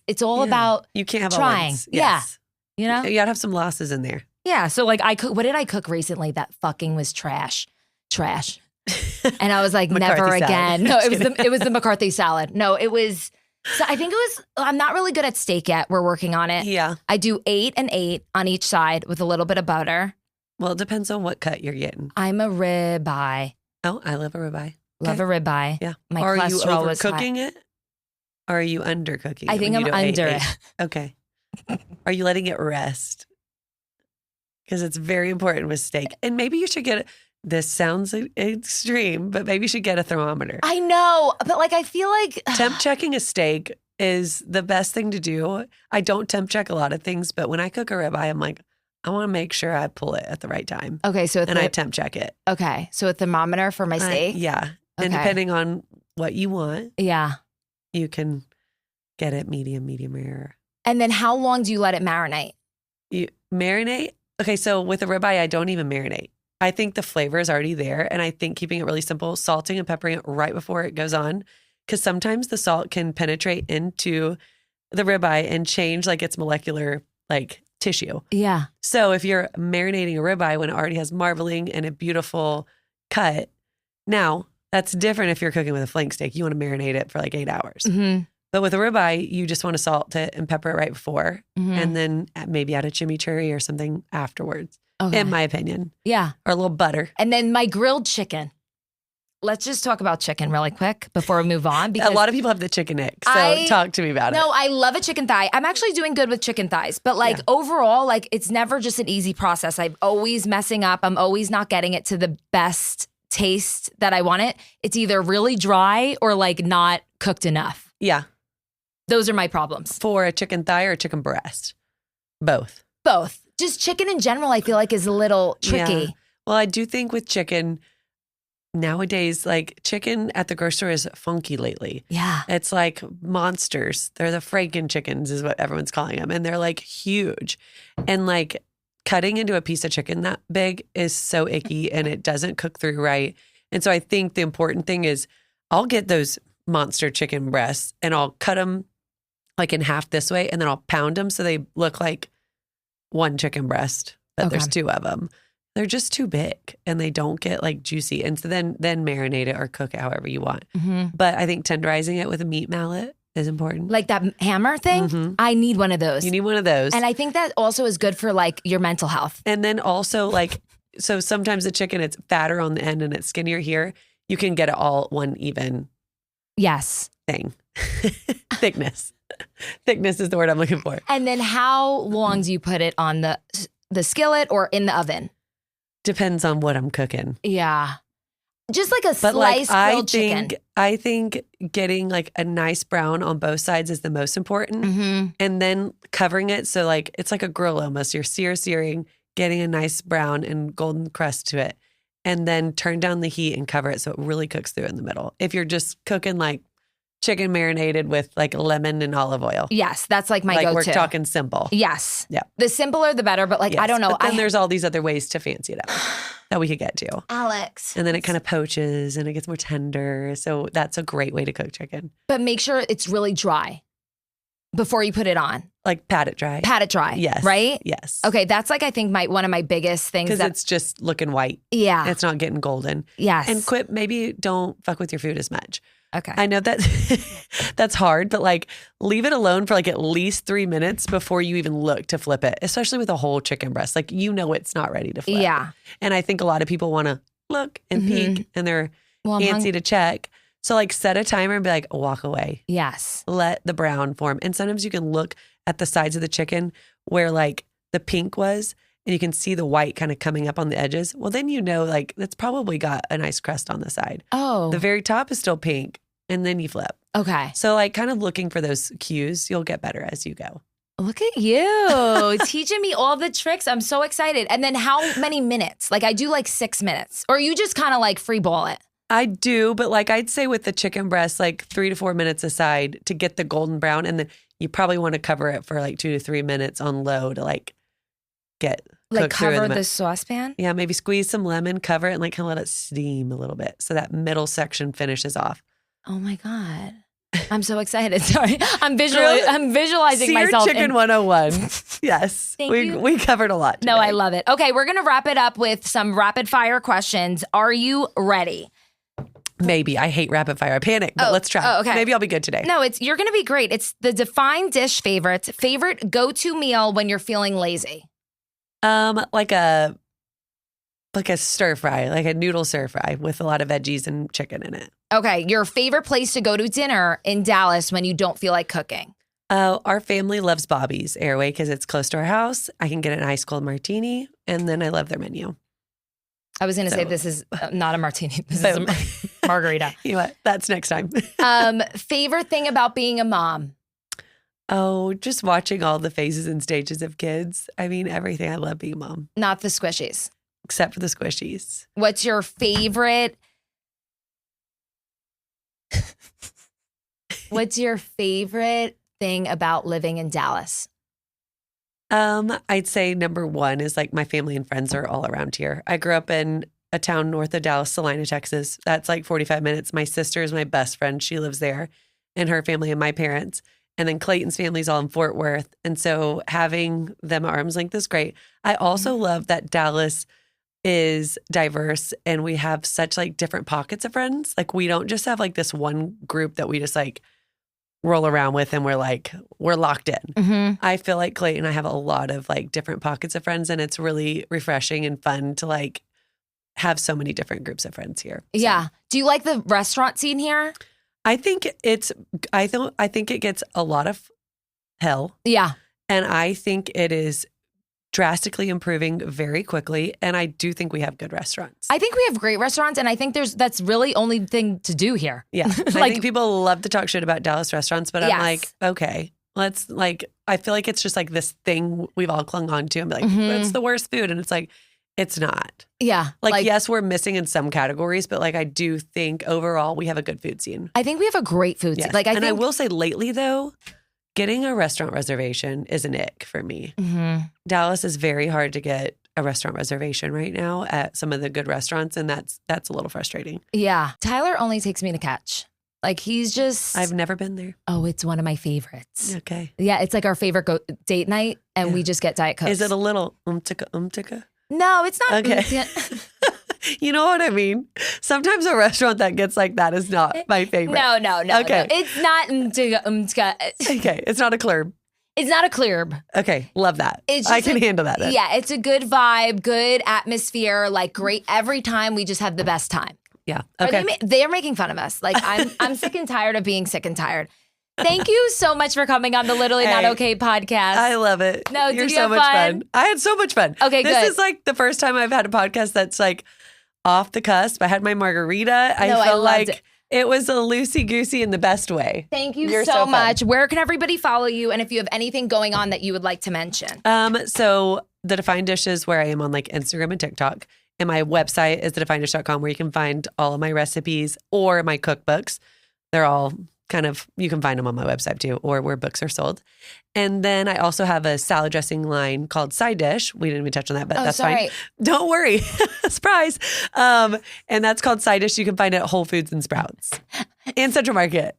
it's all about you can't have trying. Yes. Yeah. You know? You gotta have some losses in there. Yeah. So like what did I cook recently that fucking was trash? And I was like, never again. No, it was the McCarthy salad. No, it was, so I think it was, I'm not really good at steak yet. We're working on it. Yeah. I do 8 and 8 on each side with a little bit of butter. Well, it depends on what cut you're getting. I'm a ribeye. Oh, I love a ribeye. Love a ribeye. Yeah. My are you cholesterol was high. overcooking it? Or are you undercooking it? I think I'm under it. Okay. Are you letting it rest? Because it's very important with steak. And maybe you should get this sounds extreme, but maybe you should get a thermometer. I know, but like I feel like temp checking a steak is the best thing to do. I don't temp check a lot of things, but when I cook a ribeye, I'm like, I want to make sure I pull it at the right time. Okay, so I temp check it. Okay, so a thermometer for my steak. Yeah, and depending on what you want, you can get it medium rare. And then how long do you let it marinate? You marinate? Okay, so with a ribeye, I don't even marinate. I think the flavor is already there. And I think keeping it really simple, salting and peppering it right before it goes on. Because sometimes the salt can penetrate into the ribeye and change like its molecular like tissue. Yeah. So if you're marinating a ribeye when it already has marbling and a beautiful cut, now that's different if you're cooking with a flank steak. You want to marinate it for like 8 hours. Mm-hmm. But with a ribeye, you just want to salt it and pepper it right before, and then maybe add a chimichurri or something afterwards, in my opinion. Yeah. Or a little butter. And then my grilled chicken. Let's just talk about chicken really quick before we move on. Because a lot of people have the chicken ick, so talk to me about it. No, I love a chicken thigh. I'm actually doing good with chicken thighs. But overall, like it's never just an easy process. I'm always messing up. I'm always not getting it to the best taste that I want it. It's either really dry or like not cooked enough. Yeah. Those are my problems. For a chicken thigh or a chicken breast? Both. Both. Just chicken in general, I feel like is a little tricky. Yeah. Well, I do think with chicken, nowadays, like chicken at the grocery store is funky lately. Yeah. It's like monsters. They're the Franken chickens is what everyone's calling them. And they're like huge. And like cutting into a piece of chicken that big is so icky and it doesn't cook through right. And so I think the important thing is I'll get those monster chicken breasts and I'll cut them like in half this way and then I'll pound them so they look like one chicken breast, but there's two of them. They're just too big and they don't get like juicy. And so then marinate it or cook it however you want. Mm-hmm. But I think tenderizing it with a meat mallet is important. Like that hammer thing? Mm-hmm. I need one of those. You need one of those. And I think that also is good for like your mental health. And then also like, so sometimes the chicken, it's fatter on the end and it's skinnier here. You can get it all one even thing. Thickness. Thickness is the word I'm looking for. And then how long do you put it on the skillet or in the oven? Depends on what I'm cooking. Yeah. Just like a sliced grilled chicken. I think getting like a nice brown on both sides is the most important. Mm-hmm. And then covering it. So like, it's like a grill almost. You're searing, getting a nice brown and golden crust to it. And then turn down the heat and cover it so it really cooks through in the middle. If you're just cooking like chicken marinated with like lemon and olive oil. Yes, that's like my go-to. We're talking simple. Yes. Yeah. The simpler, the better. But like, I don't know. But then there's all these other ways to fancy it up that we could get to. Alex. And then it kind of poaches and it gets more tender. So that's a great way to cook chicken. But make sure it's really dry before you put it on. Like pat it dry. Pat it dry. Yes. Right? Yes. Okay, that's like I think one of my biggest things. Because it's just looking white. Yeah. It's not getting golden. Yes. And maybe don't fuck with your food as much. Okay. I know that that's hard, but like leave it alone for like at least 3 minutes before you even look to flip it, especially with a whole chicken breast. Like, you know, it's not ready to flip. Yeah. And I think a lot of people want to look and peek and they're antsy to check. So like set a timer and be like, walk away. Yes. Let the brown form. And sometimes you can look at the sides of the chicken where like the pink was and you can see the white kind of coming up on the edges. Well, then you know like that's probably got a nice crust on the side. Oh. The very top is still pink and then you flip. Okay. So like kind of looking for those cues, you'll get better as you go. Look at you teaching me all the tricks. I'm so excited. And then how many minutes? Like I do like 6 minutes or you just kind of like free ball it. I do, but like I'd say with the chicken breast, like 3 to 4 minutes aside to get the golden brown. And then you probably want to cover it for like 2 to 3 minutes on low to like get like cover the saucepan. Yeah, maybe squeeze some lemon, cover it, and like kind of let it steam a little bit so that middle section finishes off. Oh my God. I'm so excited. Sorry. I'm visualizing myself. Chicken 101. Yes. We covered a lot today. No, I love it. Okay, we're going to wrap it up with some rapid fire questions. Are you ready? Maybe. I hate rapid fire. I panic, but let's try. Okay. Maybe I'll be good today. No, you're going to be great. It's the define dish favorite go-to meal when you're feeling lazy. Like a stir fry, like a noodle stir fry with a lot of veggies and chicken in it. Okay, your favorite place to go to dinner in Dallas when you don't feel like cooking? Our family loves Bobby's Airway because it's close to our house. I can get an ice cold martini, and then I love their menu. I was going to say this is not a martini. This is a margarita. You know what? That's next time. Favorite thing about being a mom? Oh, just watching all the phases and stages of kids. I mean, everything. I love being a mom. Not the squishies. Except for the squishies. What's your favorite? What's your favorite thing about living in Dallas? I'd say number one is like my family and friends are all around here. I grew up in a town north of Dallas, Salina, Texas. That's like 45 minutes. My sister is my best friend. She lives there, and her family and my parents. And then Clayton's family's all in Fort Worth. And so having them at arm's length is great. I also love that Dallas is diverse and we have such like different pockets of friends. Like we don't just have like this one group that we just like roll around with and we're locked in. Mm-hmm. I feel like Clayton and I have a lot of like different pockets of friends, and it's really refreshing and fun to like have so many different groups of friends here. So. Yeah. Do you like the restaurant scene here? I think it gets a lot of hell. Yeah. And I think it is drastically improving very quickly. And I do think we have good restaurants. I think we have great restaurants, and I think that's really only thing to do here. Yeah. Like, I think people love to talk shit about Dallas restaurants, but I'm Yes. like, okay, let's like, I feel like it's just like this thing we've all clung on to and be like, Mhm. it's the worst food. And it's like, it's not. Yeah. Like, yes, we're missing in some categories, but like, I do think overall we have a good food scene. I think we have a great food scene. Yes. Like, I will say lately though, getting a restaurant reservation is an ick for me. Mhm. Dallas is very hard to get a restaurant reservation right now at some of the good restaurants, and that's a little frustrating. Yeah. Tyler only takes me to Catch. Like he's just. I've never been there. Oh, it's one of my favorites. Okay. Yeah, it's like our favorite date night, and Yeah. we just get Diet Coke. Is it a little umtika? No, it's not. Okay. You know what I mean? Sometimes a restaurant that gets like that is not my favorite. No. Okay. No. It's not. Okay. It's not a club. It's not a club. Okay. Love that. It's I just can handle that then. Yeah, it's a good vibe, good atmosphere, like great. Every time we just have the best time. Yeah. Are Okay. they are making fun of us. Like I'm sick and tired of being sick and tired. Thank you so much for coming on the Literally Not Okay podcast. I love it. No, You're did you so have much fun? I had so much fun. Okay, this good. is like the first time I've had a podcast that's like off the cusp. I had my margarita. I No, I felt loved like it was a loosey-goosey in the best way. Thank you You're so so fun. much. Where can everybody follow you? And if you have anything going on that you would like to mention? So the Defined Dish is where I am on like Instagram and TikTok. And my website is thedefineddish.com, where you can find all of my recipes or my cookbooks. They're all kind of, you can find them on my website too, or where books are sold. And then I also have a salad dressing line called Side Dish. We didn't even touch on that, but that's sorry. fine. Don't worry. Surprise. And that's called Side Dish. You can find it at Whole Foods and Sprouts and Central Market.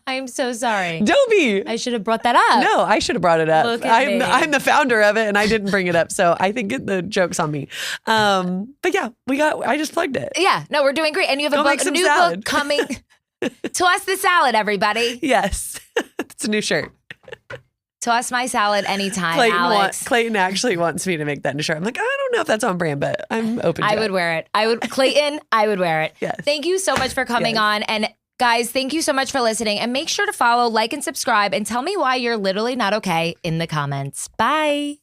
I'm so sorry. Don't be. I should have brought that up. No, I should have brought it up. Look at me. I'm the founder of it, and I didn't bring it up, so I think the joke's on me. But yeah, I just plugged it. Yeah, no, we're doing great. And you have Go make a some new salad. book coming. Toss the salad, everybody. Yes, it's a new shirt. Toss my salad anytime, Alex. Clayton actually wants me to make that new shirt. I'm like, I don't know if that's on brand, but I'm open to it. I would wear it. Clayton, I would wear it. Yes. Thank you so much for coming Yes. on. And guys, thank you so much for listening. And make sure to follow, like, and subscribe. And tell me why you're literally not okay in the comments. Bye.